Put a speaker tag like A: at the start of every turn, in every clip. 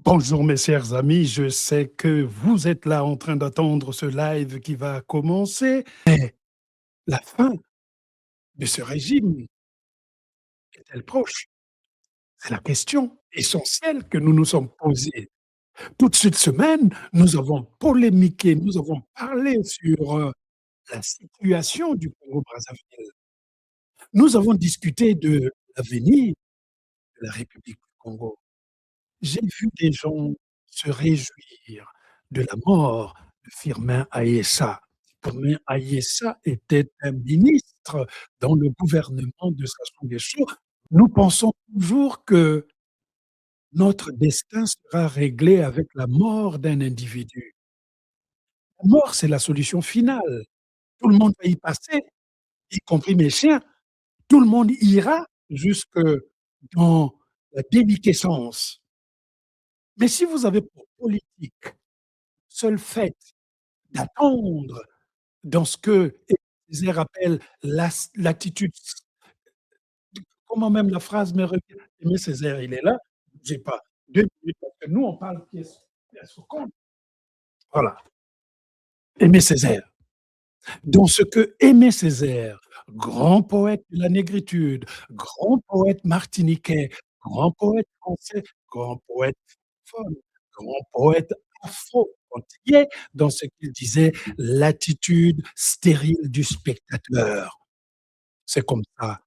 A: Bonjour mes chers amis, je sais que vous êtes là en train d'attendre ce live qui va commencer. La fin de ce régime est-elle proche? C'est la question essentielle que nous nous sommes posée. Toute cette semaine, nous avons polémiqué, nous avons parlé sur, la situation du Congo-Brazzaville. Nous avons discuté de l'avenir de la République du Congo. J'ai vu des gens se réjouir de la mort de Firmin Aessa. Firmin Aessa était un ministre dans le gouvernement de Sassou Nguesso. Nous pensons toujours que notre destin sera réglé avec la mort d'un individu. La mort, c'est la solution finale. Tout le monde va y passer, y compris mes chiens. Tout le monde ira jusque dans la déliquescence. Mais si vous avez pour politique seul fait d'attendre dans ce que Césaire appelle l'attitude comment même la phrase me revient? Aimé Césaire, il est là, bougez pas, 2 minutes parce que nous on parle pièce au compte. Voilà, Aimé Césaire. Dans ce que Aimé Césaire, grand poète de la négritude, grand poète martiniquais, grand poète français, grand poète francophone, grand poète afro-antillais, dans ce qu'il disait: «L'attitude stérile du spectateur». C'est comme ça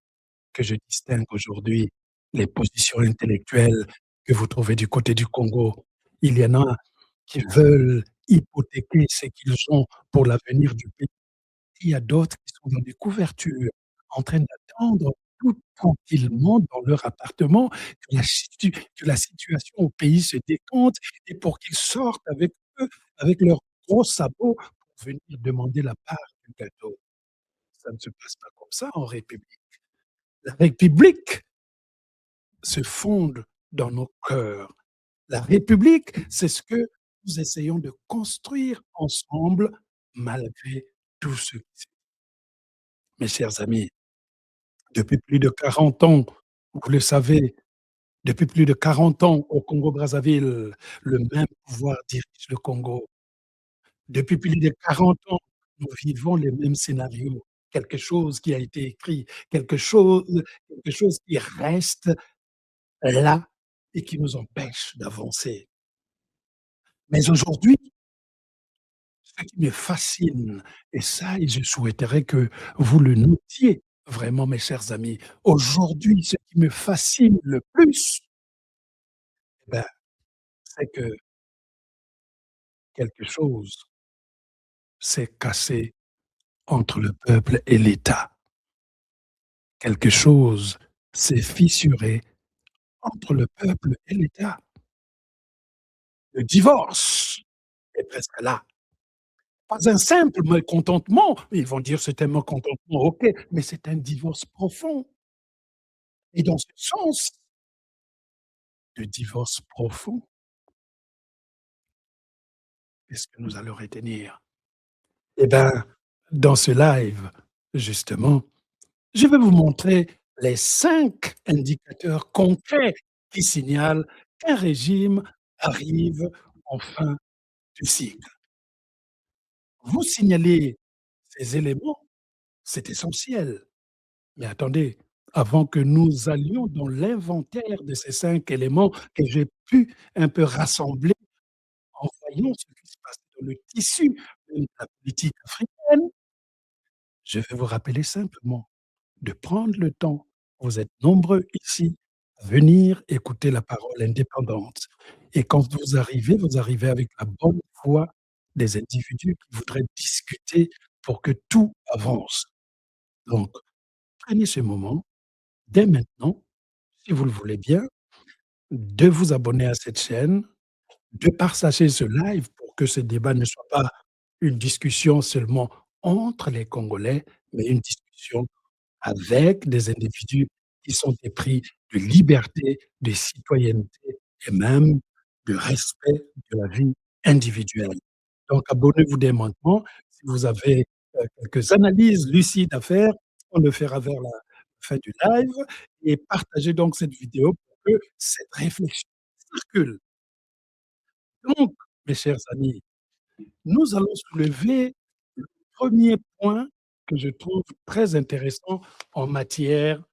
A: que je distingue aujourd'hui les positions intellectuelles que vous trouvez du côté du Congo. Il y en a qui veulent hypothéquer ce qu'ils ont pour l'avenir du pays. Il y a d'autres qui sont dans des couvertures, en train d'attendre tout tranquillement dans leur appartement que la situation au pays se décante et pour qu'ils sortent avec leurs gros sabots pour venir demander la part du gâteau. Ça ne se passe pas comme ça en République. La République se fonde dans nos cœurs. La République, c'est ce que nous essayons de construire ensemble malgré tout ce qui s'est mes chers amis, depuis plus de 40 ans, vous le savez, depuis plus de 40 ans au Congo-Brazzaville, le même pouvoir dirige le Congo. Depuis plus de 40 ans, nous vivons les mêmes scénarios. Quelque chose qui a été écrit, quelque chose qui reste là et qui nous empêche d'avancer. Mais aujourd'hui, ce qui me fascine et ça et je souhaiterais que vous le notiez vraiment mes chers amis. Aujourd'hui, ce qui me fascine le plus, eh ben, c'est que quelque chose s'est cassé entre le peuple et l'État. Quelque chose s'est fissuré entre le peuple et l'État. Le divorce est presque là. Pas un simple mécontentement, ils vont dire: «C'est un mécontentement», OK, mais c'est un divorce profond et dans ce sens de divorce profond, qu'est-ce que nous allons retenir? Eh ben, dans ce live, justement, je vais vous montrer les 5 indicateurs concrets qui signalent qu'un régime arrive en fin de cycle. Vous signalez ces éléments, c'est essentiel. Mais attendez, avant que nous allions dans l'inventaire de ces 5 éléments que j'ai pu un peu rassembler en voyant ce qui se passe dans le tissu de la politique africaine, je vais vous rappeler simplement de prendre le temps, vous êtes nombreux ici à venir écouter la parole indépendante et quand vous arrivez avec la bonne foi des individus qui voudraient discuter pour que tout avance. Donc, prenez ce moment, dès maintenant, si vous le voulez bien, de vous abonner à cette chaîne, de partager ce live pour que ce débat ne soit pas une discussion seulement entre les Congolais, mais une discussion avec des individus qui sont épris de liberté, de citoyenneté et même de respect de la vie individuelle. Donc abonnez-vous dès maintenant. Si vous avez, quelques analyses lucides à faire, on le fera vers la fin du live et partagez donc cette vidéo pour que cette réflexion circule. Donc, mes chers amis, nous allons soulever le premier point que je trouve très intéressant en matière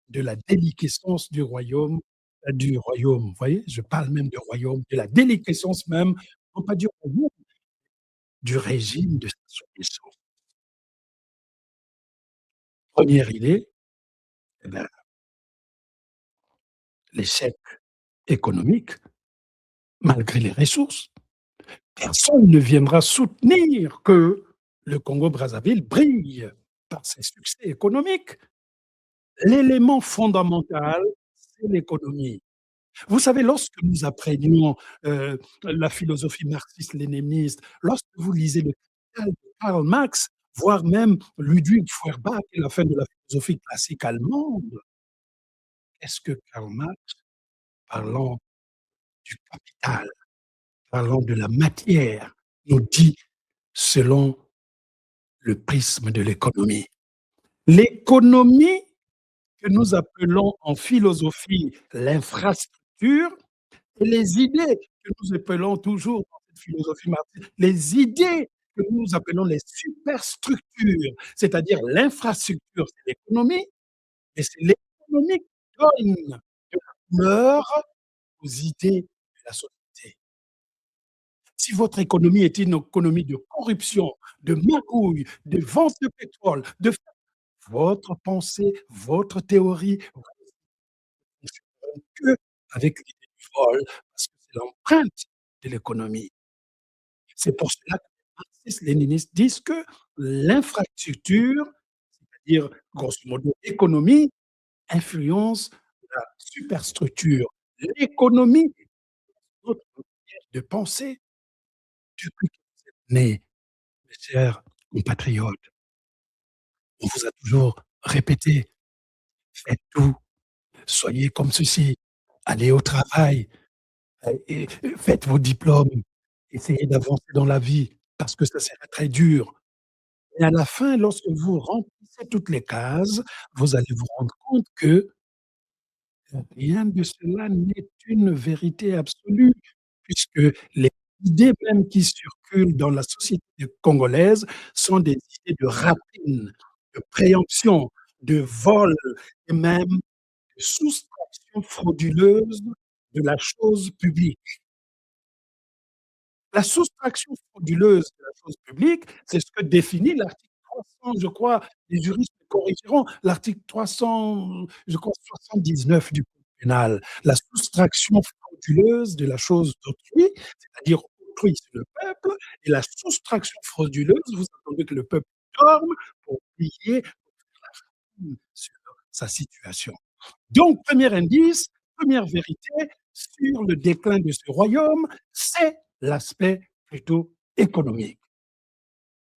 A: de la déliquescence du royaume, vous voyez? Je parle même de royaume, de la déliquescence même, non pas du royaume, du régime de Sassou Nguesso. Première idée, eh ben, l'échec économique malgré les ressources. Personne ne viendra soutenir que le Congo-Brazzaville brille par ses succès économiques. L'élément fondamental, c'est l'économie. Vous savez, lorsque nous apprenions, la philosophie marxiste-léniniste, lorsque vous lisez le Capital de Karl Marx, voire même Ludwig Feuerbach et la fin de la philosophie classique allemande, est-ce que Karl Marx, parlant du capital, parlant de la matière, nous dit selon le prisme de l'économie? L'économie que nous appelons en philosophie l'infrastructure et les idées que nous appelons toujours dans cette philosophie marxiste, les idées que nous appelons les superstructures, c'est-à-dire l'infrastructure, c'est l'économie et c'est l'économie qui donne de la couleur aux idées de la société. Si votre économie est une économie de corruption, de magouille, de vente de pétrole, de votre pensée, votre théorie ne fonctionneront qu'avec l'idée du vol, parce que c'est l'empreinte de l'économie. C'est pour cela que les marxistes-léninistes disent que l'infrastructure, c'est-à-dire grosso modo l'économie, influence la superstructure. L'économie est notre manière de penser depuis que vous êtes nés, mes chers compatriotes. On vous a toujours répété: «Faites tout, soyez comme ceci, allez au travail, faites vos diplômes, essayez d'avancer dans la vie parce que ça sera très dur». Et à la fin, lorsque vous remplissez toutes les cases, vous allez vous rendre compte que rien de cela n'est une vérité absolue, puisque les idées même qui circulent dans la société congolaise sont des idées de rapine, de préemption, de vol et même de soustraction frauduleuse de la chose publique. La soustraction frauduleuse de la chose publique, c'est ce que définit l'article 300, je crois, les juristes me corrigeront, l'article 300, je crois 79 du code pénal. La soustraction frauduleuse de la chose d'autrui, c'est-à-dire autrui, c'est le peuple et la soustraction frauduleuse, vous attendez que le peuple dorme pour plier, sur sa situation. Donc, premier indice, première vérité sur le déclin de ce royaume, c'est l'aspect plutôt économique.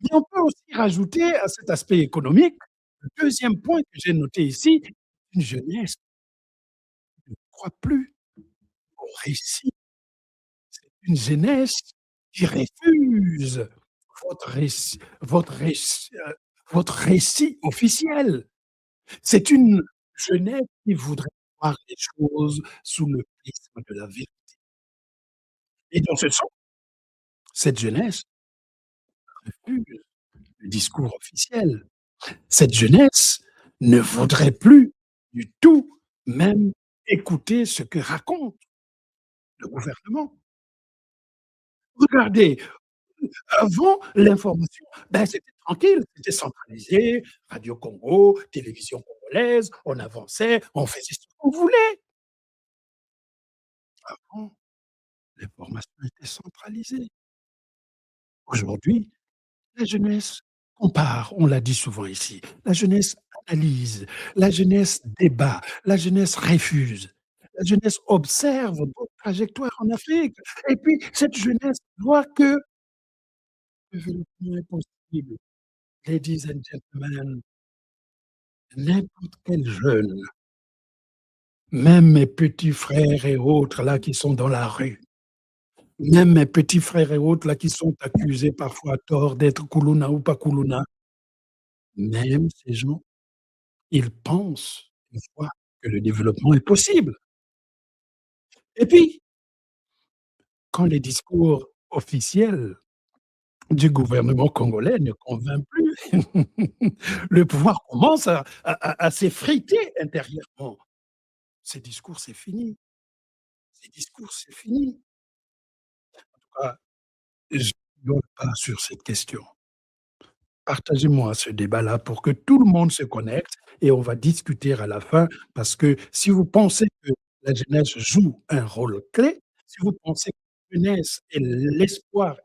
A: Mais on peut aussi rajouter à cet aspect économique, le deuxième point que j'ai noté ici, une jeunesse qui ne croit plus au récit, une jeunesse qui refuse votre récit officiel. C'est une jeunesse qui voudrait voir les choses sous le prisme de la vérité. Et dans ce sens, cette jeunesse refuse le discours officiel. Cette jeunesse ne voudrait plus du tout même écouter ce que raconte le gouvernement. Regardez, avant l'information, ben, c'était tranquille, c'était centralisé, Radio Congo, télévision congolaise, on avançait, on faisait ce qu'on voulait. Avant, l'information était centralisée. Aujourd'hui, la jeunesse compare, on l'a dit souvent ici, la jeunesse analyse, la jeunesse débat, la jeunesse refuse, la jeunesse observe d'autres trajectoires en Afrique et puis cette jeunesse voit que le développement est possible. Ladies and gentlemen, n'importe quel jeune, même mes petits frères et autres là qui sont dans la rue, même mes petits frères et autres là qui sont accusés parfois à tort d'être Kuluna ou pas Kuluna, même ces gens, ils pensent une fois que le développement est possible et puis quand les discours officiels du gouvernement congolais ne convainc plus, le pouvoir commence à s'effriter intérieurement. Ces discours, c'est fini. Ces discours, c'est fini. Ah, je rigole pas sur cette question. Partagez-moi ce débat-là pour que tout le monde se connecte et on va discuter à la fin parce que si vous pensez que la jeunesse joue un rôle clé, si vous pensez que la jeunesse est l'espoir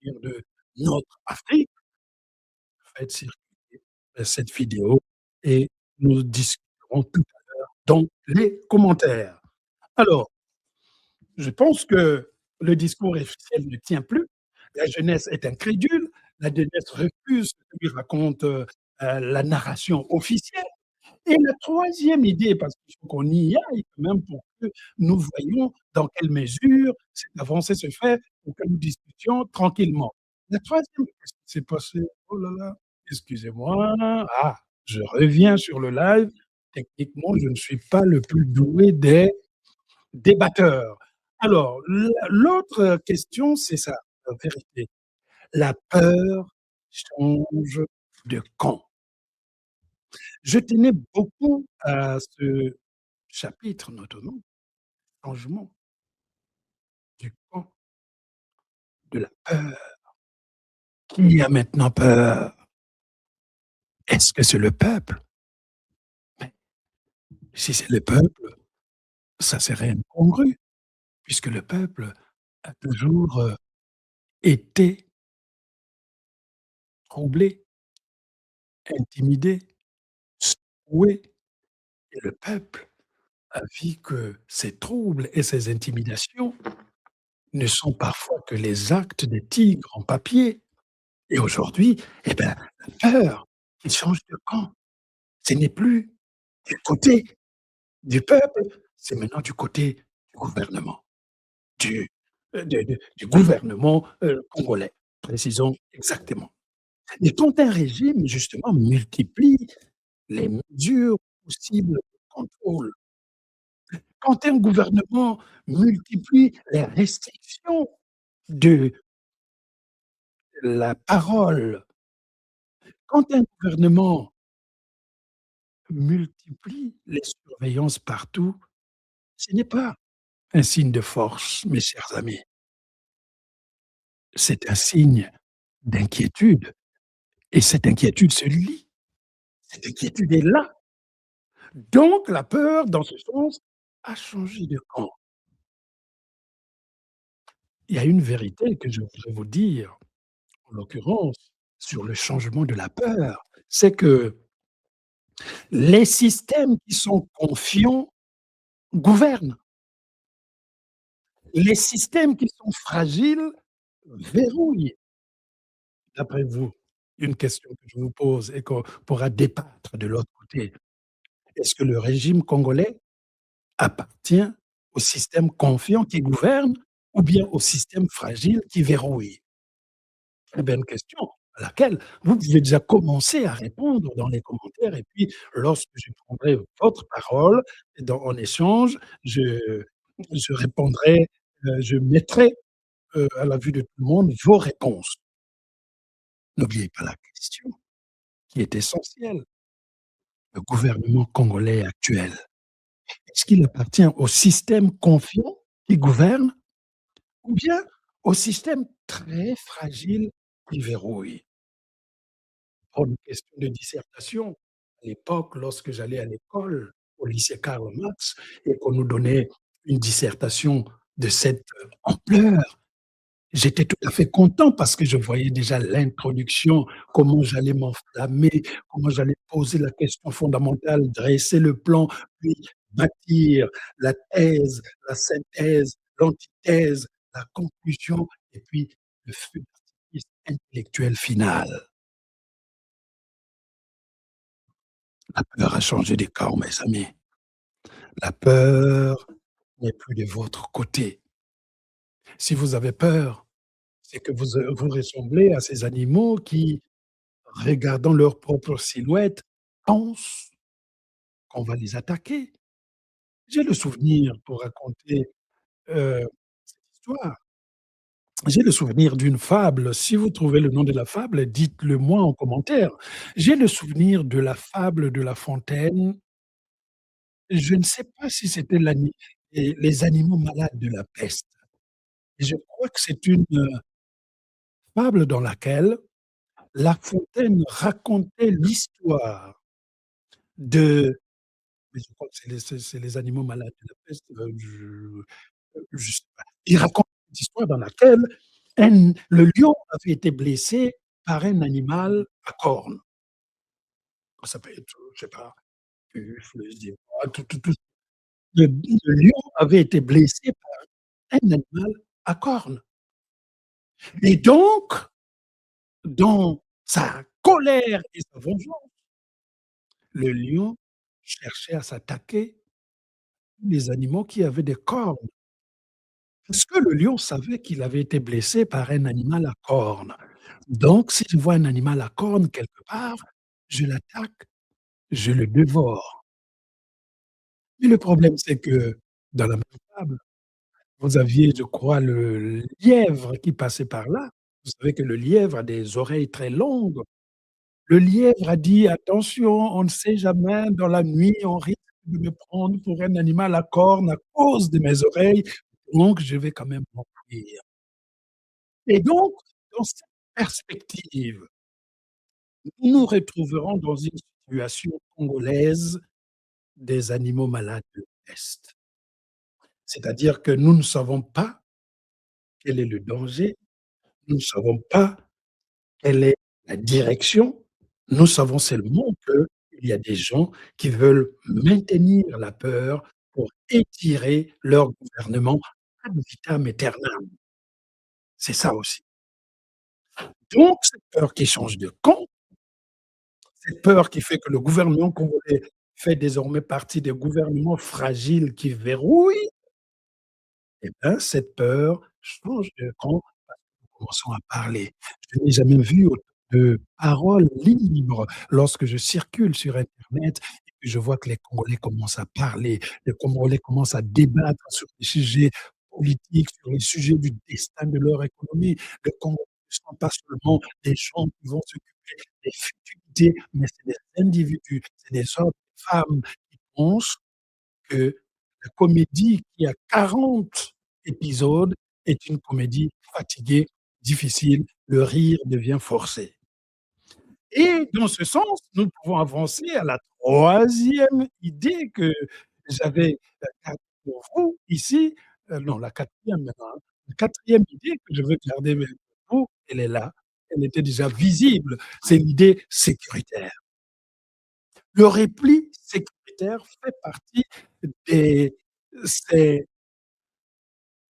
A: de notre Afrique, faites circuler, cette vidéo et nous discuterons tout à l'heure dans les commentaires. Alors, je pense que le discours officiel ne tient plus. La jeunesse est incrédule, la jeunesse refuse ce que lui raconte, la narration officielle. Et la troisième idée, parce qu'il faut qu'on y aille quand même pour que nous voyions dans quelle mesure cette avancée se fait pour que nous discutions tranquillement. La troisième, qu'est-ce qui s'est passé? Oh là là, excusez-moi. Ah, je reviens sur le live. Techniquement, je ne suis pas le plus doué des débatteurs. Alors, l'autre question, c'est ça, la vérité. La peur change de camp. Je tenais beaucoup à ce chapitre, notamment, changement du camp de la peur. Qui a maintenant peur? Est-ce que c'est le peuple? Mais si c'est le peuple, ça serait incongru, puisque le peuple a toujours, été troublé, intimidé, secoué et le peuple a vu que ces troubles et ces intimidations ne sont parfois que les actes des tigres en papier. Et aujourd'hui, eh ben, la peur, il change de camp. Ce n'est plus du côté du peuple, c'est maintenant du côté du gouvernement, du du gouvernement, congolais, précisons exactement. Et quand un régime justement multiplie les mesures possibles de contrôle, quand un gouvernement multiplie les restrictions de la parole, quand un gouvernement multiplie les surveillances partout, ce n'est pas un signe de force, mes chers amis, c'est un signe d'inquiétude et cette inquiétude se lit, cette inquiétude est là. Donc la peur, dans ce sens, a changé de camp. Il y a une vérité que je voudrais vous dire, en l'occurrence, sur le changement de la peur, c'est que les systèmes qui sont confiants gouvernent. Les systèmes qui sont fragiles verrouillent. D'après vous, une question que je vous pose et qu'on pourra débattre de l'autre côté. Est-ce que le régime congolais appartient au système confiant qui gouverne ou bien au système fragile qui verrouille? Très bonne question à laquelle vous pouvez déjà commencer à répondre dans les commentaires et puis lorsque je prendrai votre parole en échange, je répondrai, je mettrai, à la vue de tout le monde vos réponses. N'oubliez pas la question qui est essentielle. Le gouvernement congolais actuel, est-ce qu'il appartient au système confiant qui gouverne ou bien au système très fragile qui verrouille? Pour une question de dissertation, à l'époque, lorsque j'allais à l'école, au lycée Karl Marx et qu'on nous donnait une dissertation de cette, ampleur, j'étais tout à fait content parce que je voyais déjà l'introduction, comment j'allais m'enflammer, comment j'allais poser la question fondamentale, dresser le plan, puis bâtir la thèse, la synthèse, l'antithèse, la conclusion et puis le feu d'artifice intellectuel final. La peur a changé de camp, mes amis. La peur n'est plus de votre côté. Si vous avez peur, c'est que vous ressemblez à ces animaux qui, regardant leur propre silhouette, pensent qu'on va les attaquer. J'ai le souvenir pour raconter, cette histoire. J'ai le souvenir d'une fable. Si vous trouvez le nom de la fable, dites-le moi en commentaire. J'ai le souvenir de la fable de La Fontaine. Je ne sais pas si c'était les animaux malades de la peste. Et je crois que c'est une, fable dans laquelle La Fontaine racontait l'histoire de mais je crois que c'est les animaux malades de la peste, je sais pas. Il raconte une histoire dans laquelle le lion avait été blessé par un animal à cornes. Ça peut être, je sais pas, buffle, zèbre, tout le lion avait été blessé par un animal à cornes et donc, dans sa colère et sa vengeance, le lion cherchait à s'attaquer les animaux qui avaient des cornes. Parce que le lion savait qu'il avait été blessé par un animal à cornes. Donc si je vois un animal à cornes quelque part, je l'attaque, je le dévore. Mais le problème, c'est que dans la même fable, vous aviez, je crois, le lièvre qui passait par là. Vous savez que le lièvre a des oreilles très longues. Le lièvre a dit: «Attention, on ne sait jamais, dans la nuit, on risque de me prendre pour un animal à cornes à cause de mes oreilles, donc je vais quand même m'enfuir». Et donc, dans cette perspective, nous nous retrouverons dans une situation congolaise des animaux malades de peste. C'est-à-dire que nous ne savons pas quel est le danger, nous ne savons pas quelle est la direction. Nous savons seulement qu'il y a des gens qui veulent maintenir la peur pour étirer leur gouvernement ad vitam aeternam. C'est ça aussi. Donc cette peur qui change de camp, cette peur qui fait que le gouvernement congolais fait désormais partie des gouvernements fragiles qui verrouillent, et ben, cette peur change de camp. Commençons à parler. Je n'ai jamais vu autant de paroles libres lorsque je circule sur internet et que je vois que les Congolais commencent à parler, les Congolais commencent à débattre sur des sujets politiques, sur les sujets du destin de leur économie. Les Congolais ne sont pas seulement des gens qui vont s'occuper des futilités, mais c'est des individus, c'est des hommes, des femmes qui pensent que la comédie qui a 40 épisodes est une comédie fatiguée, difficile, le rire devient forcé. Et dans ce sens, nous pouvons avancer à la 3e idée que j'avais, gardée pour vous ici, non la 4e maintenant, hein. La 4e idée que je veux garder mais pour vous, elle est là, elle était déjà visible, c'est l'idée sécuritaire. Le repli sécuritaire fait partie des ces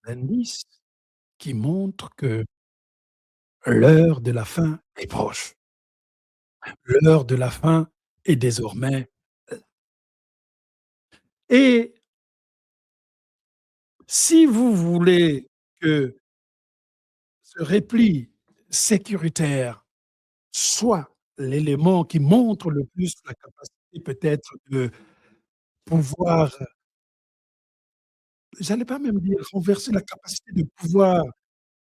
A: indices qui montrent que l'heure de la fin est proche. L'heure de la fin est désormais et si vous voulez que ce repli sécuritaire soit l'élément qui montre le plus la capacité peut-être de pouvoir, j'allais pas même dire renverser, la capacité de pouvoir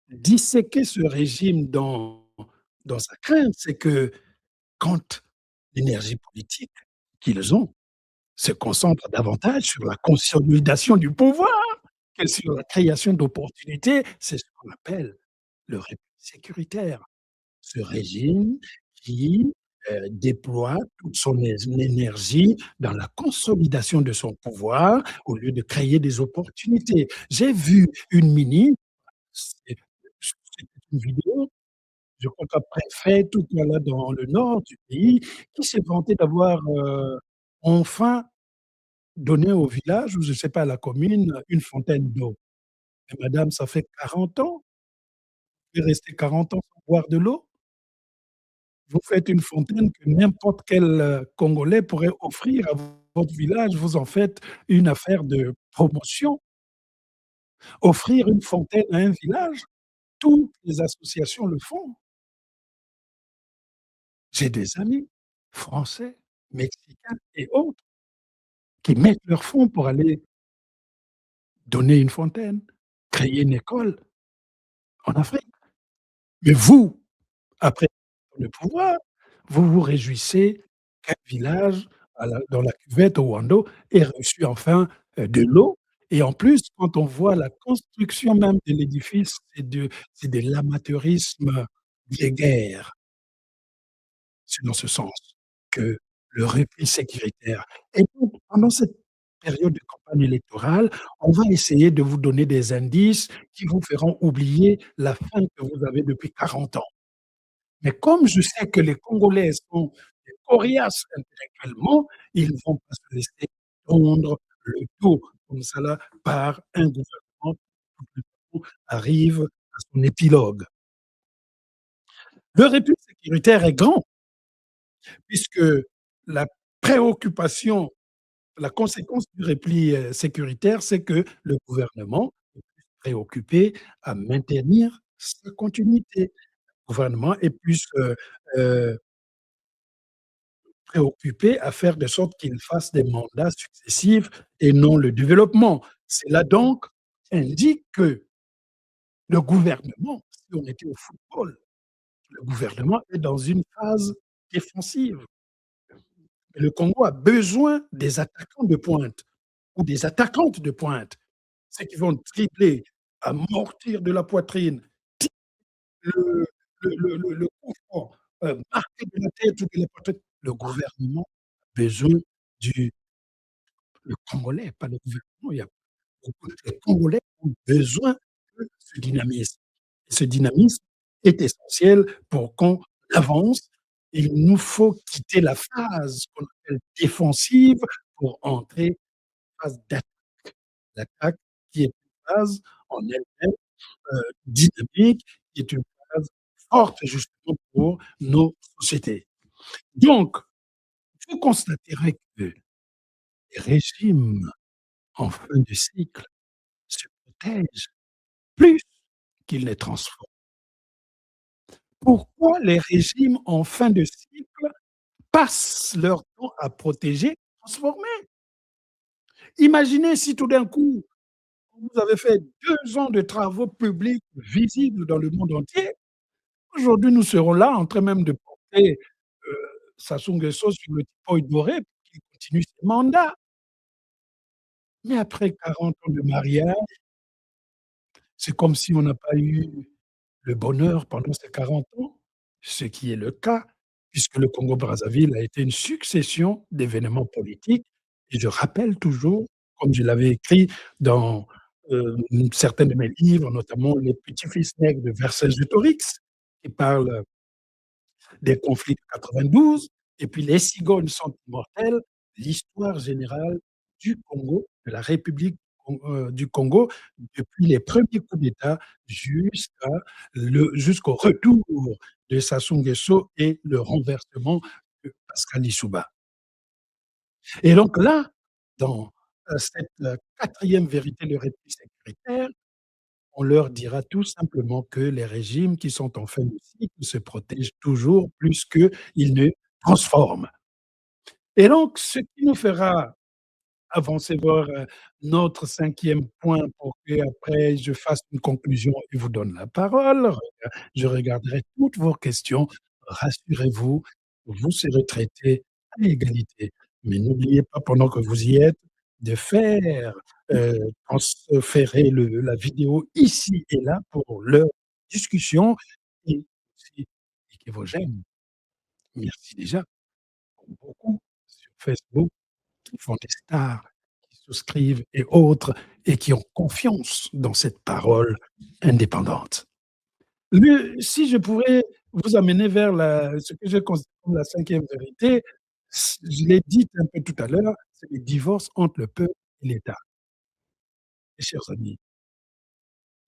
A: disséquer ce régime dans sa crainte, c'est que quand l'énergie politique qu'ils ont se concentre davantage sur la consolidation du pouvoir que sur la création d'opportunités, c'est ce qu'on appelle le repli sécuritaire. Ce régime qui, déploie toute son énergie dans la consolidation de son pouvoir au lieu de créer des opportunités. J'ai vu une ministre, c'était une vidéo, je crois qu'un préfet tout là dans le nord du pays, qui s'est vanté d'avoir, enfin donné au village ou je sais pas à la commune, une fontaine d'eau. Mais madame, ça fait 40 ans, vous pouvez rester 40 ans sans boire de l'eau? Vous faites une fontaine que n'importe quel, Congolais pourrait offrir à votre village, vous en faites une affaire de promotion. Offrir une fontaine à un village, toutes les associations le font. J'ai des amis français, mexicains et autres qui mettent leurs fonds pour aller donner une fontaine, créer une école en Afrique. Mais vous, après le pouvoir, vous vous réjouissez qu'un village à la dans la cuvette au Wando ait reçu enfin, de l'eau et en plus, quand on voit la construction même de l'édifice, c'est de l'amateurisme grégaire. C'est dans ce sens que le repli sécuritaire et donc pendant cette période de campagne électorale, on va essayer de vous donner des indices qui vous feront oublier la faim que vous avez depuis 40 ans. Mais comme je sais que les Congolais sont des coriaces intellectuellement, ils ne vont pas se laisser tondre le dos comme ça là par un gouvernement qui tout d'un coup arrive à son épilogue. Le repli sécuritaire est grand puisque la préoccupation, la conséquence du repli, sécuritaire, c'est que le gouvernement est plus préoccupé à maintenir sa continuité. Le gouvernement est plus, préoccupé à faire de sorte qu'il fasse des mandats successifs et non le développement. Cela donc indique que le gouvernement, si on était au football, le gouvernement est dans une phase défensive. Le Congo a besoin des attaquants de pointe ou des attaquantes de pointe, ceux qui vont dribbler, amortir de la poitrine, le le coup franc, marquer de la tête ou de la poitrine. Le gouvernement a besoin du le Congolais, pas le gouvernement, il y a beaucoup les Congolais ont besoin de ce dynamisme et ce dynamisme est essentiel pour qu'on avance. Il nous faut quitter la phase qu'on appelle défensive pour entrer en phase d'attaque. L'attaque qui est une phase en elle-même, dynamique, qui est une phase forte justement pour nos sociétés. Donc, vous constaterez que les régimes en fin de cycle se protègent plus qu'ils ne transforment. Pourquoi les régimes en fin de cycle passent leur temps à protéger, transformer? Imaginez si tout d'un coup, vous avez fait 2 ans de travaux publics visibles dans le monde entier. Aujourd'hui, nous serons là en train même de porter, heu, Sassou Nguesso sur le tipoil doré pour qu'il continue ses mandats. Mais après 40 ans de mariage, c'est comme si on n'a pas eu le bonheur pendant ces 40 ans, ce qui est le cas, puisque le Congo-Brazzaville a été une succession d'événements politiques et je rappelle toujours, comme je l'avais écrit dans, certains de mes livres, notamment Les Petits-fils nègres de Vercingétorix, qui parle des conflits de 92 et puis Les cigognes sont immortelles, l'histoire générale du Congo, de la République du Congo, depuis les premiers coups d'État jusqu'au retour de Sassou Nguesso et le renversement de Pascal Lissouba. Et donc là, dans, cette, 4e vérité de répit sécuritaire, on leur dira tout simplement que les régimes qui sont en fin de cycle se protègent toujours plus qu'ils ne transforment. Et donc ce qui nous fera avancer vers, notre 5e point pour qu'après je fasse une conclusion et vous donne la parole. Je regarderai toutes vos questions. Rassurez-vous, vous serez traités à égalité. Mais n'oubliez pas pendant que vous y êtes de faire, transférer la vidéo ici et là pour leur discussion et aussi cliquez vos j'aime. Merci déjà pour beaucoup sur Facebook qui font des stars, qui souscrivent et autres et qui ont confiance dans cette parole indépendante. Si je pourrais vous amener vers ce que je considère comme la 5e vérité, je l'ai dit un peu tout à l'heure, c'est le divorce entre le peuple et l'État. Mes chers amis,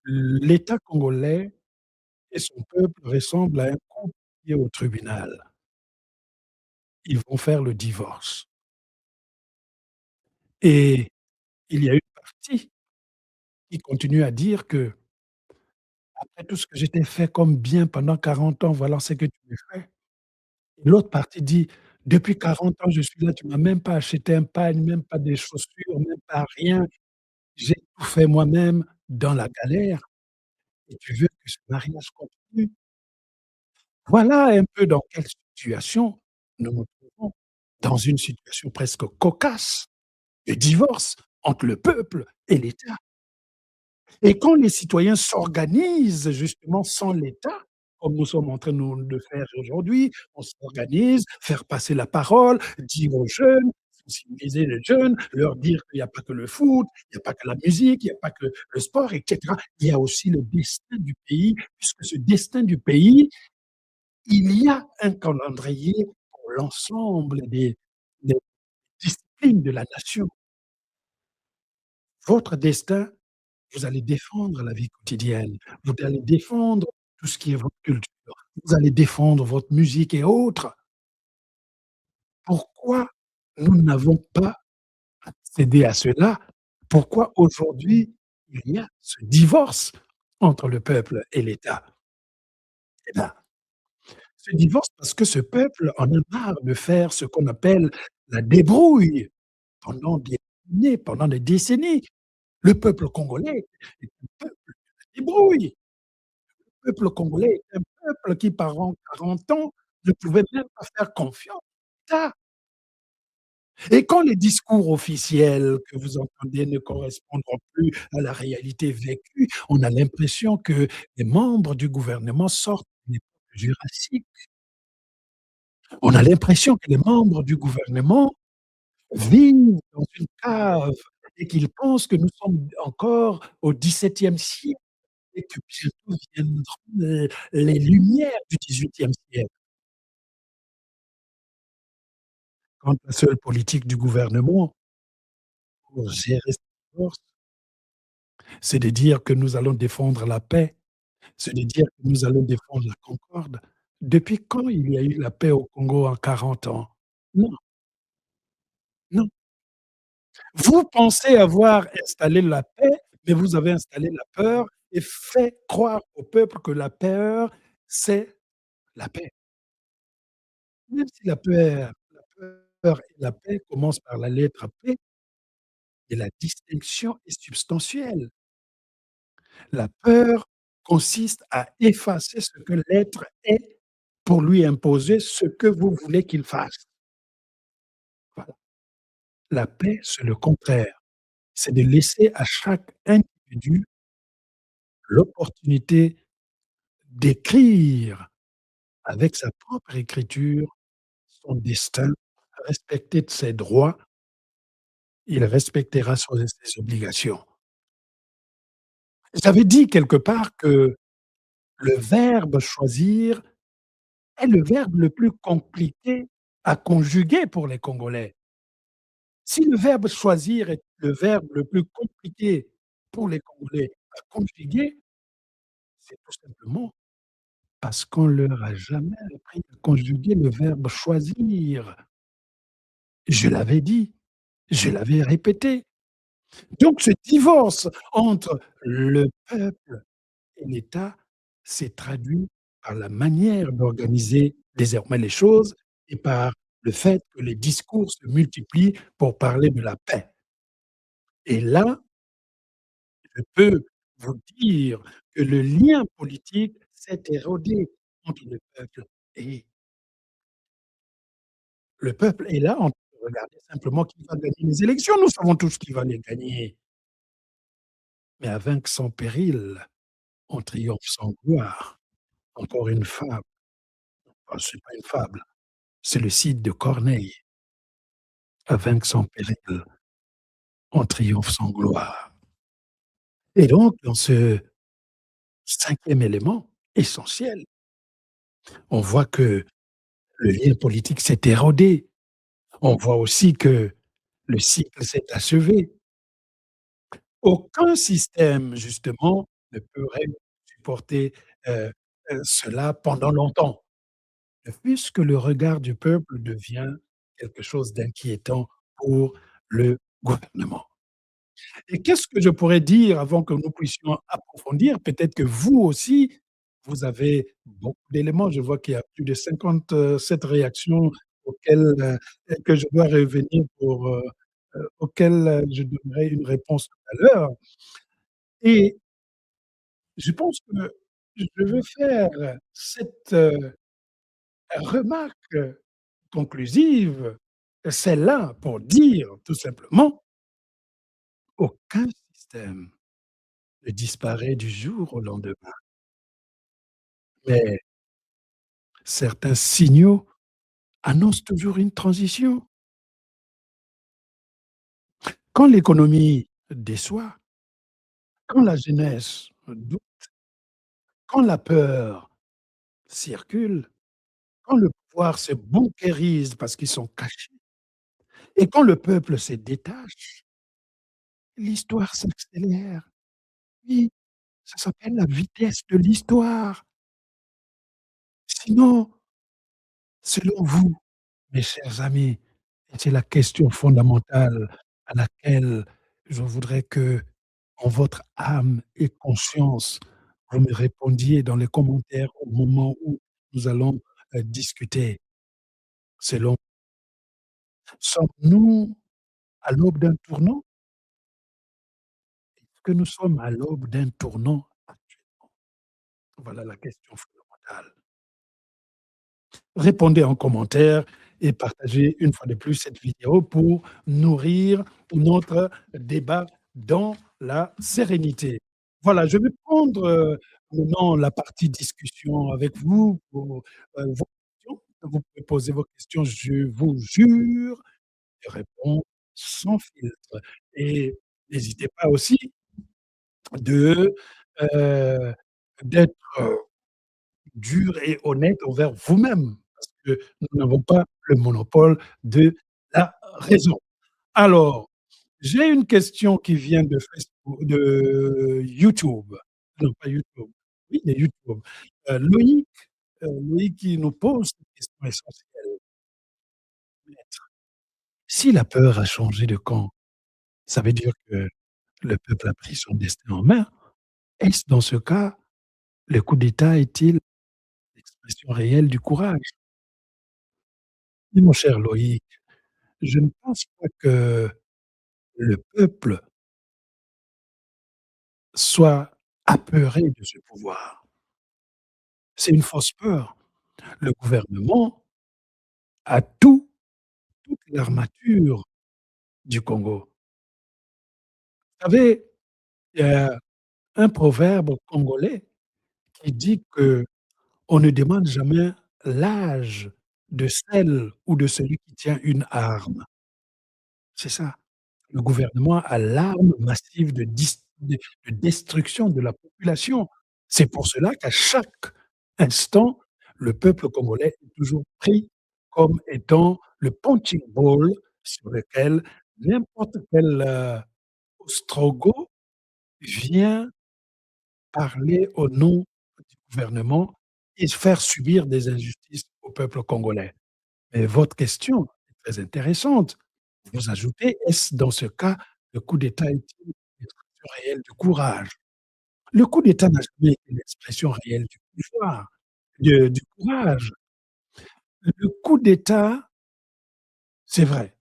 A: l'État congolais et son peuple ressemblent à un couple qui est au tribunal. Ils vont faire le divorce et il y a une partie qui continue à dire que après tout ce que je t'ai fait comme bien pendant 40 ans, voilà ce que tu me fais. Et l'autre partie dit: «Depuis 40 ans, je suis là, tu m'as même pas acheté un pagne, même pas des chaussures, même pas rien. J'ai tout fait moi-même dans la galère et tu veux que ce mariage continue?» Voilà un peu dans quelle situation nous nous trouvons, dans une situation presque cocasse de divorce entre le peuple et l'État. Et quand les citoyens s'organisent justement sans l'État, comme nous sommes en train de faire aujourd'hui, on s'organise, faire passer la parole, dire aux jeunes, sensibiliser les jeunes, leur dire qu'il y a pas que le foot, il y a pas que la musique, il y a pas que le sport et cetera. Il y a aussi le destin du pays, puisque ce destin du pays, il y a un calendrier pour l'ensemble des disciplines de la nation. Votre destin, vous allez défendre la vie quotidienne, vous allez défendre tout ce qui est votre culture, vous allez défendre votre musique et autres. Pourquoi nous n'avons pas cédé à cela? Pourquoi aujourd'hui il y a ce divorce entre le peuple et l'État? Eh ben, ce divorce parce que ce peuple en a marre de faire ce qu'on appelle la débrouille pendant des années, pendant des décennies. Le peuple congolais est un peuple de débrouille. Le peuple congolais est un peuple qui pendant 40 ans ne pouvait même pas faire confiance à l'État. Et quand les discours officiels que vous entendez ne correspondent plus à la réalité vécue, on a l'impression que les membres du gouvernement sortent d'une époque jurassique. On a l'impression que les membres du gouvernement vivent dans une cave et qu'ils pensent que nous sommes encore au XVIIe siècle et que bientôt viendront les lumières du XVIIIe siècle. Quand la seule politique du gouvernement pour gérer cette force, c'est de dire que nous allons défendre la paix, c'est de dire que nous allons défendre la concorde. Depuis quand il y a eu la paix au Congo en 40 ans? Non, non. Vous pensez avoir installé la paix, mais vous avez installé la peur et fait croire au peuple que la peur, c'est la paix. Même si la peur et la paix commencent par la lettre P et la distinction est substantielle. La peur consiste à effacer ce que l'être est pour lui imposer ce que vous voulez qu'il fasse. Voilà. La paix, c'est le contraire. C'est de laisser à chaque individu l'opportunité d'écrire avec sa propre écriture son destin, respecter de ses droits, il respectera ses obligations. J'avais dit quelque part que le verbe choisir est le verbe le plus compliqué à conjuguer pour les Congolais. Si le verbe choisir est le verbe le plus compliqué pour les Congolais à conjuguer, c'est tout simplement parce qu'on leur a jamais appris à conjuguer le verbe choisir. Je l'avais dit, je l'avais répété. Donc ce divorce entre le peuple et l'État s'est traduit par la manière d'organiser désormais les choses et par le fait que les discours se multiplient pour parler de la paix. Et là, je peux vous dire que le lien politique s'est érodé entre et le peuple est là en train de regarder simplement qui va gagner les élections. Nous savons tous qui va les gagner, mais à vaincre sans péril, on triomphe sans gloire. Encore une fable, enfin, c'est pas une fable, c'est le Cid de Corneille. À vaincre sans péril, on triomphe sans gloire. Et donc dans ce 5e élément essentiel, on voit que le lien politique s'est érodé. On voit aussi que le cycle s'est achevé. Aucun système justement ne peut réellement supporter, heu cela pendant longtemps. Puisque le regard du peuple devient quelque chose d'inquiétant pour le gouvernement. Et qu'est-ce que je pourrais dire avant que nous puissions approfondir? Peut-être que vous aussi, vous avez beaucoup d'éléments. Je vois qu'il y a plus de 57 réactions auxquelles, que je dois revenir auxquelles, je donnerai une réponse tout à l'heure. Et je pense que je veux faire cette, remarque conclusive, celle-là pour dire tout simplement: aucun système ne disparaît du jour au lendemain, mais certains signaux annoncent toujours une transition. Quand l'économie déçoit, quand la jeunesse doute, quand la peur circule, quand le pouvoir se banquerise parce qu'ils sont cachés et quand le peuple se détache, l'histoire s'accélère. Oui, ça s'appelle la vitesse de l'histoire. Sinon, selon vous, mes chers amis, et c'est la question fondamentale à laquelle je voudrais que, en votre âme et conscience, vous me répondiez dans les commentaires au moment où nous allons, discuter. Selon sommes-nous à l'aube d'un tournant? Est-ce que nous sommes à l'aube d'un tournant actuellement? Voilà la question fondamentale. Répondez en commentaire et partagez une fois de plus cette vidéo pour nourrir notre débat dans la sérénité. Voilà, je vais prendre, maintenant la partie discussion avec vous pour, vos questions. Vous pouvez poser vos questions, je vous jure, je réponds sans filtre et n'hésitez pas aussi de, heu, d'être dur et honnête envers vous-même, parce que nous n'avons pas le monopole de la raison. Alors, j'ai une question qui vient de de YouTube. Non, pas YouTube. Oui, de YouTube. Loïc, Loïc qui nous pose une question essentielle. Si la peur a changé de camp, ça veut dire que le peuple a pris son destin en main. Est-ce dans ce cas, le coup d'État est-il l'expression réelle du courage? Oui, mon cher Loïc, je ne pense pas que le peuple soit apeuré de ce pouvoir. C'est une fausse peur. Le gouvernement a toute l'armature du Congo. Vous savez, il y a un proverbe congolais qui dit qu'on ne demande jamais l'âge de celle ou de celui qui tient une arme. C'est ça. Le gouvernement a l'arme massive de destruction de la population. C'est pour cela qu'à chaque instant, le peuple congolais est toujours pris comme étant le punching ball sur lequel n'importe quel, ostrogoth vient parler au nom du gouvernement et faire subir des injustices au peuple congolais. Mais votre question est très intéressante. Vous ajoutez: «Est-ce dans ce cas, le coup d'État est-il l'expression réelle du courage?» Le coup d'État n'a jamais été l'expression réelle du pouvoir, du courage. Le coup d'État, c'est vrai,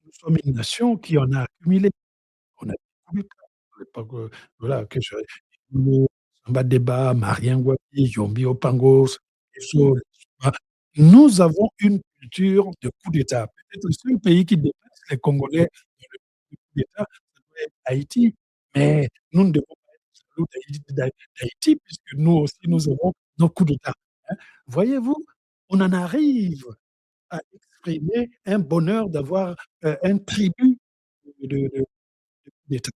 A: nous sommes une nation qui en a accumulé. On a des coups d'État, à l'époque, voilà, que je Samba Deba, Marien Ngouabi, Yombi Opango, Saheso, nous avons une culture de coup d'État. Peut-être le seul pays qui dépasse les Congolais dans le coup d'État, ça doit être Haïti, mais nous ne devons pas être jaloux d'Haïti puisque nous aussi nous avons nos coups d'État, hein. Voyez-vous, on en arrive à exprimer un bonheur d'avoir, un tribut de coup d'État.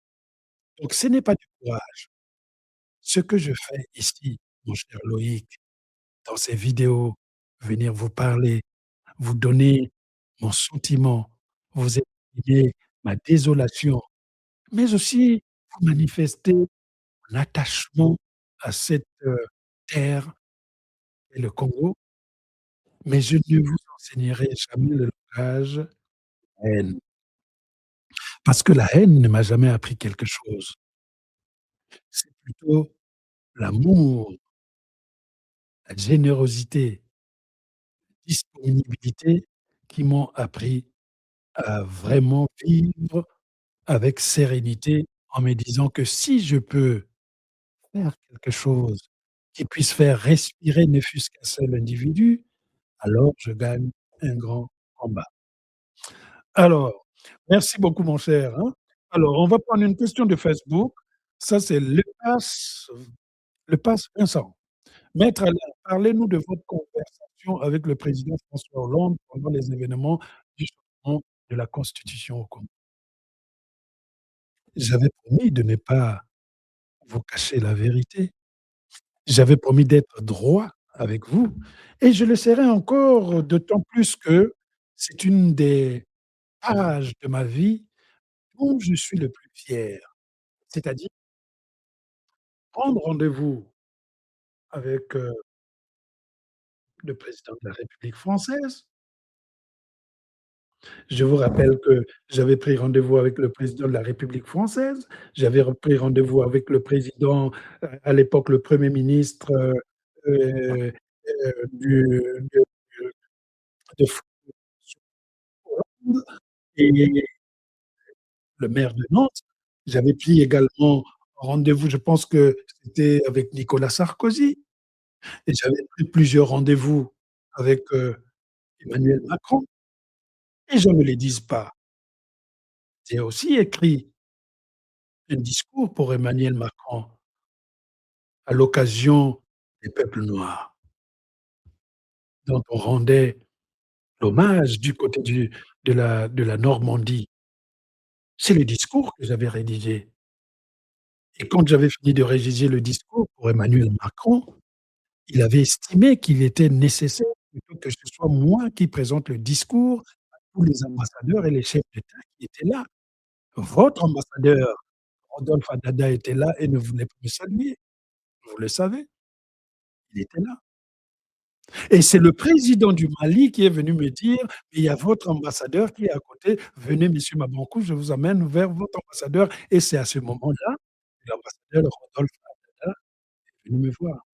A: Donc ce n'est pas du courage. Ce que je fais ici, mon cher Loïc, dans ces vidéos, venir vous parler, vous donner mon sentiment, vous exprimer ma désolation, mais aussi vous manifester mon attachement à cette, terre qu'est le Congo, mais je ne vous enseignerai jamais le langage de la haine, parce que la haine ne m'a jamais appris quelque chose. C'est plutôt l'amour, la générosité, disponibilité qui m'ont appris à vraiment vivre avec sérénité en me disant que si je peux faire quelque chose qui puisse faire respirer ne fût-ce qu'un seul individu, alors je gagne un grand combat. Alors, merci beaucoup mon cher, hein. Alors, on va prendre une question de Facebook. Ça, c'est le pass Vincent. Maître Alain, parlez-nous de votre conversation avec le président François Hollande pendant les événements du changement de la constitution au Congo. J'avais promis de ne pas vous cacher la vérité. J'avais promis d'être droit avec vous et je le serai encore, d'autant plus que c'est une des pages de ma vie dont je suis le plus fier. C'est-à-dire prendre rendez-vous avec, le président de la République française. Je vous rappelle que j'avais pris rendez-vous avec le président de la République française. J'avais pris rendez-vous avec le président, à l'époque, le premier ministre, du de Hollande et le maire de Nantes. J'avais pris également rendez-vous, je pense que c'était avec Nicolas Sarkozy et j'avais pris plusieurs rendez-vous avec, Emmanuel Macron et je ne les dis pas. J'ai aussi écrit un discours pour Emmanuel Macron à l'occasion des peuples noirs, dont on rendait l'hommage du côté de la Normandie. C'est le discours que j'avais rédigé et quand j'avais fini de rédiger le discours pour Emmanuel Macron, il avait estimé qu'il était nécessaire plutôt que ce soit moi qui présente le discours à tous les ambassadeurs et les chefs d'État qui étaient là. Votre ambassadeur, Rodolphe Adada, était là et ne voulait pas me saluer. Vous le savez, il était là. Et c'est le président du Mali qui est venu me dire: «Mais il y a votre ambassadeur qui est à côté. Venez monsieur Mabankou, je vous amène vers votre ambassadeur» et c'est à ce moment-là que l'ambassadeur Rodolphe Adada est venu me voir.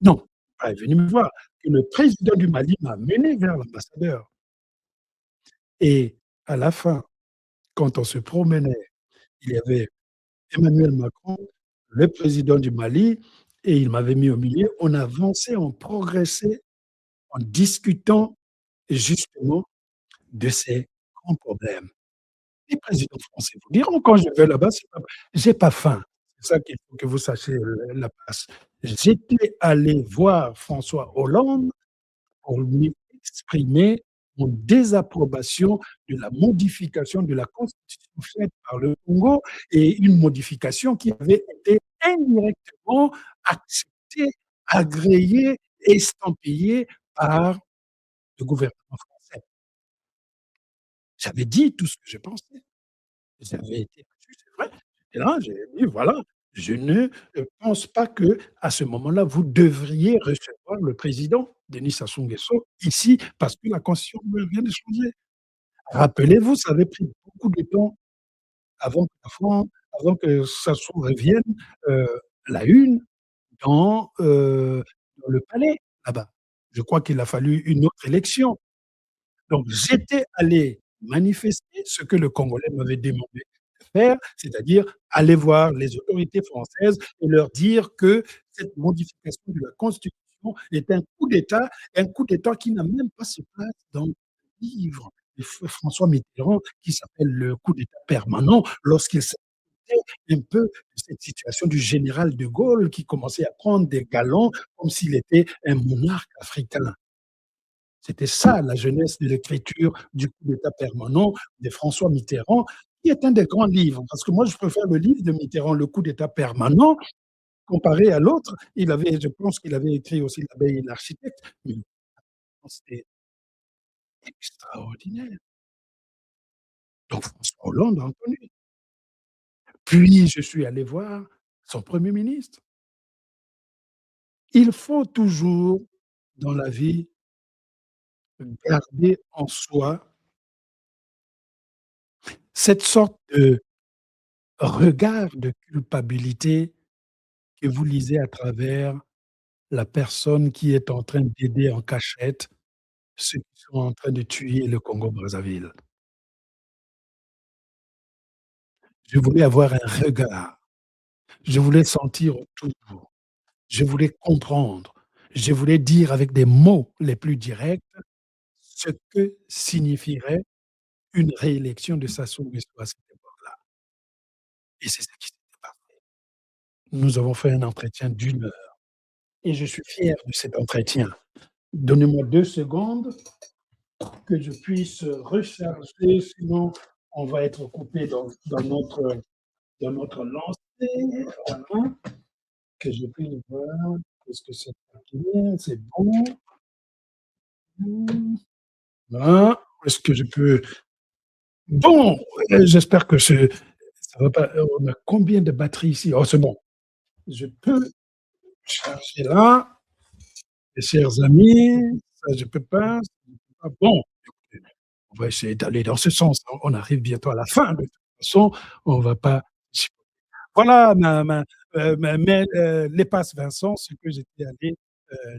A: Non, pas est venu me voir, que le président du Mali m'a mené vers l'ambassadeur et à la fin, quand on se promenait, il y avait Emmanuel Macron, le président du Mali et il m'avait mis au milieu. On avançait, on progressait en discutant justement de ces grands problèmes. Les présidents français vous diront quand je vais là-bas, c'est pas j'ai pas faim. C'est ça qu'il faut que vous sachiez, la passe. J'étais allé voir François Hollande pour lui exprimer mon désapprobation de la modification de la constitution faite par le Congo et une modification qui avait été indirectement acceptée, agréée, estampillée par le gouvernement français. J'avais dit tout ce que je pensais. J'avais été là-dessus, c'est vrai. J'étais là, j'ai dit: «Voilà, je ne, pense pas qu'à ce moment-là, vous devriez recevoir le président Denis Sassou Nguesso ici parce que la constitution vient de changer». Rappelez-vous, ça avait pris beaucoup de temps avant que la Fran avant que Sassou revienne, heu, la une dans le palais, là-bas. Je crois qu'il a fallu une autre élection. Donc j'étais allé manifester ce que le Congolais m'avait demandé de faire, c'est-à-dire aller voir les autorités françaises et leur dire que cette modification de la constitution est un coup d'État qui n'a même pas sa place dans le livre de François Mitterrand qui s'appelle le coup d'État permanent lorsqu'il s'agissait un peu de cette situation du général de Gaulle qui commençait à prendre des galons comme s'il était un monarque africain. C'était ça la jeunesse de l'écriture du coup d'État permanent de François Mitterrand, qui est un des grands livres. Parce que moi, je préfère le livre de Mitterrand, Le coup d'État permanent, comparé à l'autre. Je pense qu'il avait écrit aussi L'abeille et l'architecte, mais c'était extraordinaire. Donc François Hollande a entendu. Puis je suis allé voir son premier ministre. Il faut toujours, dans la vie, garder en soi cette sorte de regard de culpabilité que vous lisez à travers la personne qui est en train d'aider en cachette ceux qui sont en train de tuer le Congo-Brazzaville. Je voulais avoir un regard, je voulais sentir autour, je voulais comprendre. Je voulais dire avec des mots les plus directs ce que signifierait une réélection de Sassou Nguesso à cette époque-là et c'est ce qui s'était passé. Nous avons fait un entretien d'1 heure et je suis fier de cet entretien. Donnez-moi 2 secondes que je puisse recharger, sinon on va être coupé dans notre lancée. Voilà, que je puisse voir. Est-ce que c'est clair? C'est bon. Mmh. Voilà. Est-ce que je peux bon, j'espère que ça va pas on a combien de batterie ici? Oh, c'est bon. Je peux charger là, mes chers amis, ça je peux pas, ça je peux pas. Bon, écoutez, on va essayer d'aller dans ce sens. On arrive bientôt à la fin de toute façon, on va pas voilà l'espace Vincent, ce que j'étais allé,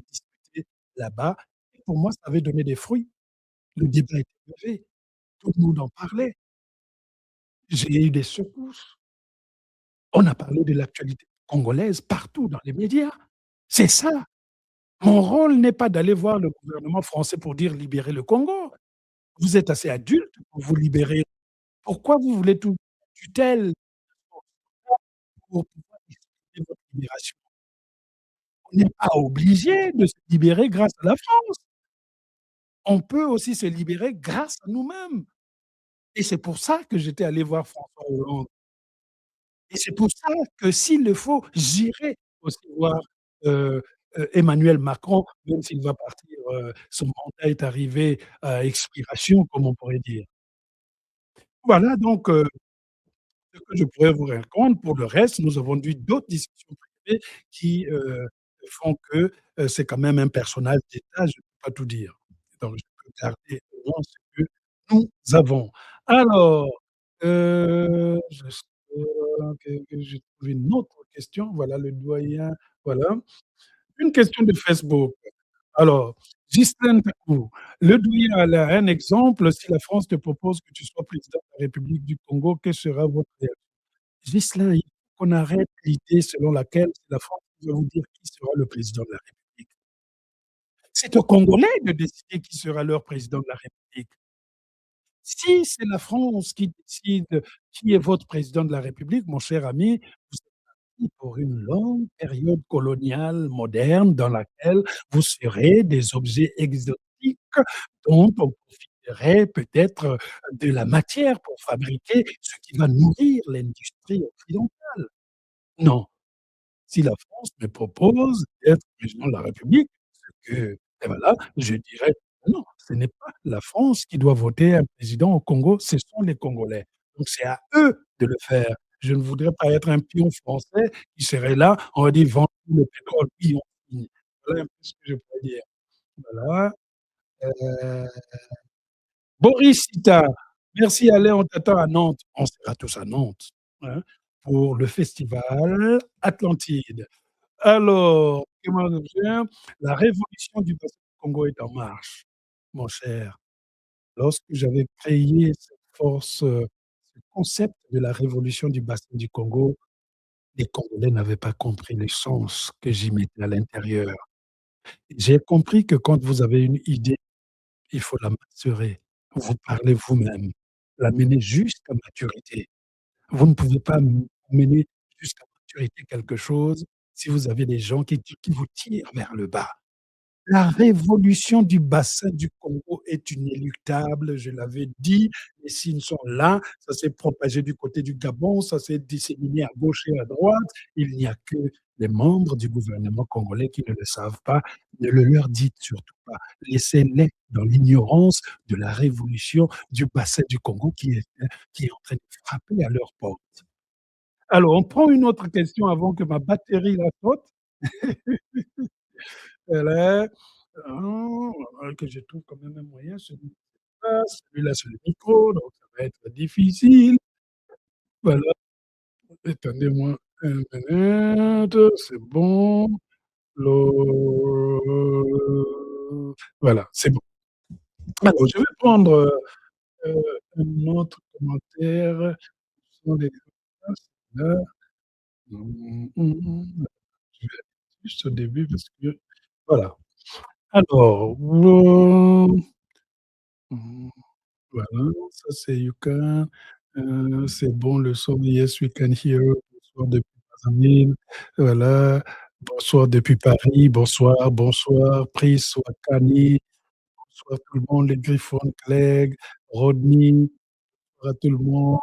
A: discuter là-bas et pour moi, ça avait donné des fruits. Le débat était levé, tout le monde en parlait. J'ai eu des secousses. On a parlé de l'actualité congolaise partout dans les médias. C'est ça. Mon rôle n'est pas d'aller voir le gouvernement français pour dire: «Libérez le Congo». Vous êtes assez adulte pour vous libérer. Pourquoi vous voulez toute tutelle pour pouvoir exprimer votre libération? On n'est pas obligé de se libérer grâce à la France. On peut aussi se libérer grâce à nous-mêmes et c'est pour ça que j'étais allé voir François Hollande et c'est pour ça que s'il le faut, j'irai aussi voir, heu Emmanuel Macron, même s'il va partir, son mandat est arrivé à expiration, comme on pourrait dire. Voilà donc ce que je pourrais vous répondre. Pour le reste, nous avons eu d'autres discussions privées qui, font que, c'est quand même un personnage d'État, je ne peux pas tout dire. Donc je peux garder au moins ce que nous avons. Alors, j'espère que j'ai trouvé une autre question. Voilà le doyen, voilà. Une question de Facebook. Alors, Ghislaine Takou, le doyen a là un exemple, si la France te propose que tu sois président de la République du Congo, quelle sera votre réaction? Ghislain, il faut qu'on arrête l'idée selon laquelle c'est la France qui va vous dire qui sera le président de la République. C'est aux Congolais de décider qui sera leur président de la République. Si c'est la France qui décide qui est votre président de la République, mon cher ami, vous êtes parti pour une longue période coloniale moderne dans laquelle vous serez des objets exotiques dont on profiterait peut-être de la matière pour fabriquer ce qui va nourrir l'industrie occidentale. Non. Si la France me propose d'être président de la République, ce que et voilà, je dirais: «Non, ce n'est pas la France qui doit voter un président au Congo, ce sont les Congolais. Donc c'est à eux de le faire. Je ne voudrais pas être un pion français qui serait là, on va dire: «Vendez-nous le pétrole», oui, on signe. Voilà un peu ce que je pourrais dire. Voilà, heu, Boris Ita, merci, allez, on t'attend à Nantes. On sera tous à Nantes, hein, pour le festival Atlantide. Alors, bien, la révolution du bassin du Congo est en marche, mon cher. Lorsque j'avais créé cette force, ce concept de la révolution du bassin du Congo, les Congolais n'avaient pas compris le sens que j'y mettais à l'intérieur. J'ai compris que quand vous avez une idée, il faut la maturer. Vous parlez vous-même, la mener jusqu'à maturité. Vous ne pouvez pas mener jusqu'à maturité quelque chose si vous avez des gens qui vous tirent vers le bas. La révolution du bassin du Congo est inéluctable, je l'avais dit, les signes sont là, ça s'est propagé du côté du Gabon, ça s'est disséminé à gauche et à droite. Il n'y a que les membres du gouvernement congolais qui ne le savent pas. Ne le leur dites surtout pas. Laissez-les dans l'ignorance de la révolution du bassin du Congo qui est en train de frapper à leur porte. Alors, on prend une autre question avant que ma batterie là saute. Voilà. Que je trouve quand même un moyen, celui-là c'est le micro, donc ça va être difficile. Voilà, attendez-moi 1 minute, c'est bon. Le voilà, c'est bon. Alors je vais prendre, un autre commentaire. Ce sont les là. Mmh mh. Je vais juste au début parce que Voilà. Alors, mmh, voilà, ça c'est Yuka, c'est bon le son Yes We Can Hear, bonsoir depuis Brazzaville, voilà, bonsoir depuis Paris, bonsoir, bonsoir, Pris Wakani, bonsoir tout le monde, les Griffons, Clegg, Rodney, bonsoir à tout le monde,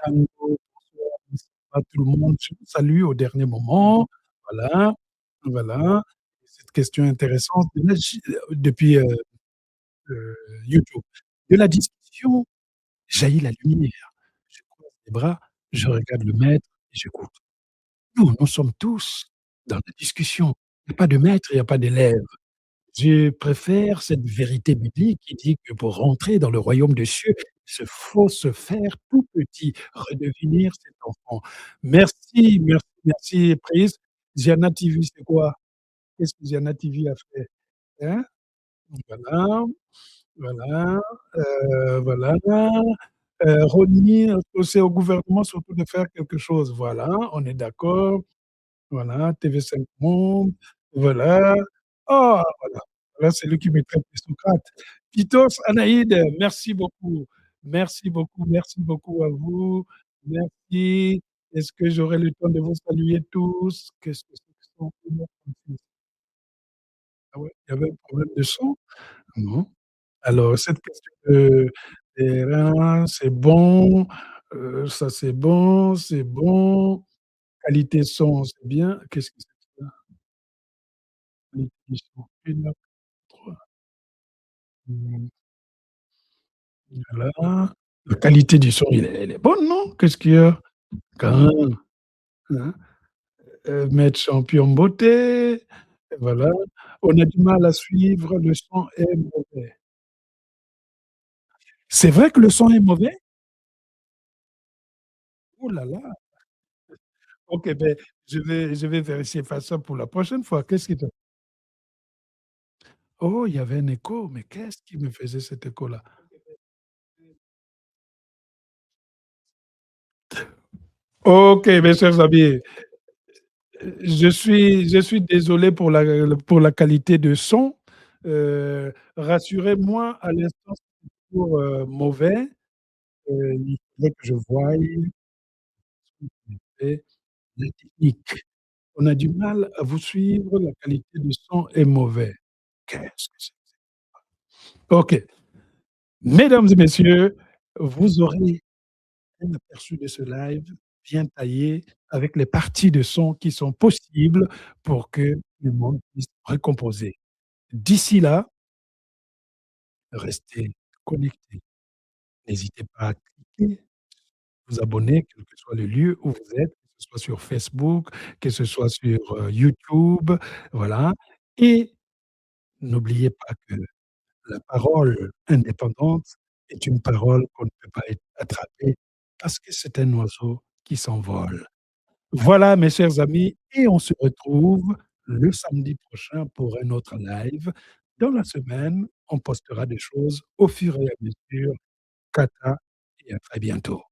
A: Tango, bonsoir, bonsoir à tout le monde, je vous salue au dernier moment, voilà, voilà, cette question intéressante, depuis, YouTube. De la discussion jaillit la lumière. Je croise les bras, je regarde le maître et j'écoute. Nous sommes tous dans la discussion. Il n'y a pas de maître, il n'y a pas d'élève. Je préfère cette vérité biblique qui dit que pour rentrer dans le royaume des cieux, il faut se faire tout petit, redevenir cet enfant. Merci, merci, merci, Pris. Ziana TV, c'est quoi? Qu'est-ce que Ziana TV a fait? Hein? Voilà, voilà, voilà. Rodney, c'est au gouvernement surtout de faire quelque chose. Voilà, on est d'accord. Voilà, TV5 Monde, voilà. Ah, voilà, voilà, c'est lui qui me traite de Socrate. Titos, Anaïd, merci beaucoup à vous. Merci. Est-ce que j'aurai le temps de vous saluer tous? Qu'est-ce que c'est que ça? Ah ouais, il y avait un problème de son? Non. Alors cette question des reins, c'est bon, ça c'est bon, c'est bon. Qualité son, c'est bien. Qu'est-ce que c'est que ça? Qualité du son, 1 heure 3. Mmh, voilà. La qualité du son, elle est bonne, non? Qu'est-ce qu'il y a? Quand même, hein? Maître champion beauté, voilà. On a du mal à suivre, le son est mauvais. C'est vrai que le son est mauvais? Oh là là! OK, beh, je vais vérifier faire ça pour la prochaine fois. Qu'est-ce qui te Oh, il y avait un écho, mais qu'est-ce qui me faisait cet écho-là? OK, mes chers amis, je suis désolé pour la qualité de son. Rassurez-moi, à l'instant, c'est toujours, mauvais. Il faudrait que je voie la technique. On a du mal à vous suivre, la qualité du son est mauvais. Qu'est-ce que c'est? OK. Mesdames et messieurs, vous aurez un aperçu de ce live bien taillé avec les parties de son qui sont possibles pour que le monde puisse recomposer. D'ici là, restez connectés. N'hésitez pas à cliquer, vous abonner, quel que soit le lieu où vous êtes, que ce soit sur Facebook, que ce soit sur, YouTube, voilà, et n'oubliez pas que la parole indépendante est une parole qu'on ne peut pas attraper parce que c'est un oiseau qui s'envole. Voilà, mes chers amis, et on se retrouve le samedi prochain pour un autre live. Dans la semaine, on postera des choses au fur et à mesure. Cata et à très bientôt.